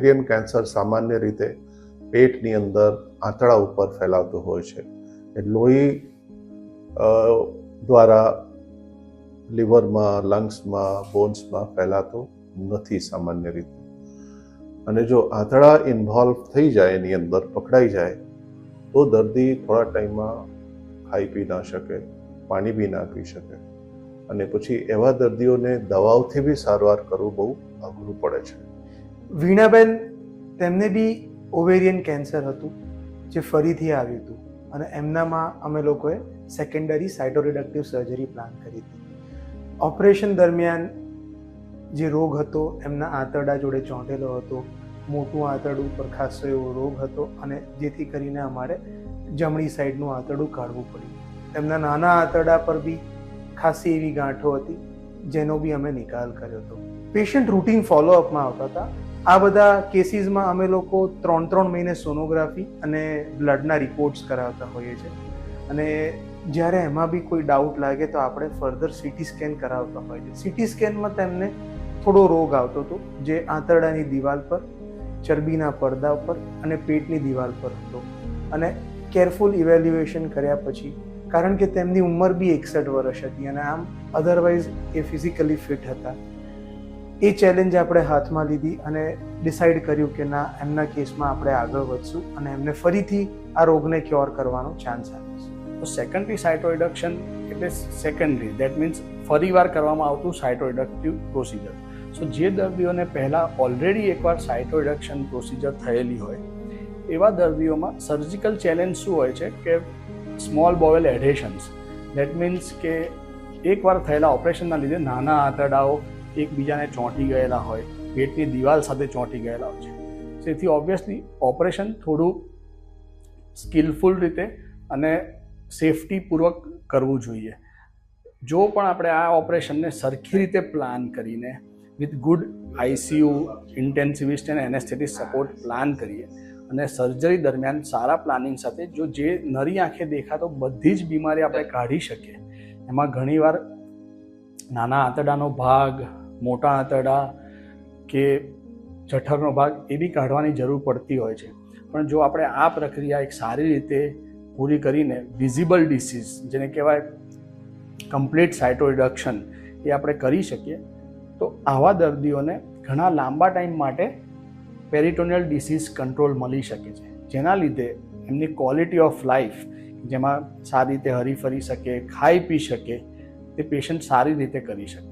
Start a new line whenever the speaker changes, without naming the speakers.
Ovarian cancer સામાન્ય રીતે પેટની અંદર આંતરડા ઉપર ફેલાતું હોય છે. એ લોહી દ્વારા લીવરમાં, લંગ્સમાં, બોન્સમાં ફેલાતો નથી સામાન્ય રીતે. અને જો આંતરડા ઇન્વોલ્વ થઈ જાય, એની અંદર પકડાઈ જાય, તો દર્દી થોડા ટાઈમમાં ખાઈ પી ના શકે, પાણી બી ના પી શકે, અને પછી એવા દર્દીઓને દવાઓથી બી સારવાર કરવું બહુ અઘરું પડે છે.
વીણાબેન, તેમને બી ઓવેરિયન કેન્સર હતું જે ફરીથી આવ્યું હતું, અને એમનામાં અમે લોકોએ સેકન્ડરી સાઇટોરિડક્ટિવ સર્જરી પ્લાન કરી હતી. ઓપરેશન દરમિયાન જે રોગ હતો એમના આંતરડા જોડે ચોંટેલો હતો, મોટું આંતરડું પર ખાસો એવો રોગ હતો, અને જેથી કરીને અમારે જમણી સાઈડનું આંતરડું કાઢવું પડ્યું. તેમના નાના આંતરડા પર બી ખાસી એવી ગાંઠો હતી જેનો બી અમે નિકાલ કર્યો હતો. પેશન્ટ રૂટીન ફોલોઅપમાં આવતા હતા. આ બધા કેસીસમાં અમે લોકો 3 મહિને સોનોગ્રાફી અને બ્લડના રિપોર્ટ્સ કરાવતા હોઈએ છીએ, અને જ્યારે એમાં બી કોઈ ડાઉટ લાગે તો આપણે ફર્ધર સીટી સ્કેન કરાવતા હોઈએ છીએ. સીટી સ્કેનમાં તેમને થોડો રોગ આવતો હતો જે આંતરડાની દિવાલ પર, ચરબીના પડદા ઉપર અને પેટની દિવાલ પર હતો, અને કેરફુલ ઇવેલ્યુએશન કર્યા પછી, કારણ કે તેમની ઉંમર બી 61 વર્ષ હતી અને આમ અધરવાઇઝ એ ફિઝિકલી ફિટ હતા, એ ચેલેન્જ આપણે હાથમાં લીધી અને ડિસાઇડ કર્યું કે ના, એમના કેસમાં આપણે આગળ વધશું અને એમને ફરીથી આ રોગને ક્યોર કરવાનો ચાન્સ આપીશું.
તો સેકન્ડરી સાઇટોરિડક્શન એટલે સેકન્ડરી, દેટ મીન્સ ફરીવાર કરવામાં આવતું સાઇટોરિડક્ટિવ પ્રોસિજર. સો જે દર્દીઓને પહેલાં ઓલરેડી એકવાર સાઇટોરિડક્શન પ્રોસિજર થયેલી હોય, એવા દર્દીઓમાં સર્જિકલ ચેલેન્જ શું હોય છે કે સ્મોલ બોવેલ એડહેશન્સ. દેટ મીન્સ કે એકવાર થયેલા ઓપરેશનના લીધે નાના આંતરડાઓ એકબીજાને ચોંટી ગયેલા હોય, પેટની દિવાલ સાથે ચોંટી ગયેલા હોય છે. તેથી ઓબ્વિયસલી ઓપરેશન થોડું સ્કિલફુલ રીતે અને સેફટીપૂર્વક કરવું જોઈએ. જો પણ આપણે આ ઓપરેશનને સરખી રીતે પ્લાન કરીને વિથ ગુડ ICU, ઇન્ટેન્સિવિસ્ટ અને એનેસ્થેટિસ્ટ સપોર્ટ પ્લાન કરીએ, અને સર્જરી દરમિયાન સારા પ્લાનિંગ સાથે જો જે નરી આંખે દેખાતો બધી જ બીમારી આપણે કાઢી શકીએ. એમાં ઘણીવાર નાના આંતરડાનો ભાગ, મોટા આંતરડા કે જઠરનો ભાગ એ બી કાઢવાની જરૂર પડતી હોય છે. પણ જો આપણે આ પ્રક્રિયા એક સારી રીતે પૂરી કરીને વિઝિબલ ડિસીઝ, જેને કહેવાય કમ્પ્લીટ સાઇટોરિડક્શન, એ આપણે કરી શકીએ, તો આવા દર્દીઓને ઘણા લાંબા ટાઈમ માટે પેરિટોનિયલ ડિસીઝ કંટ્રોલ મળી શકે છે, જેના લીધે એમની ક્વોલિટી ઓફ લાઈફ, જેમાં સારી રીતે હરીફરી શકે, ખાઈ પી શકે, તે પેશન્ટ સારી રીતે કરી શકે.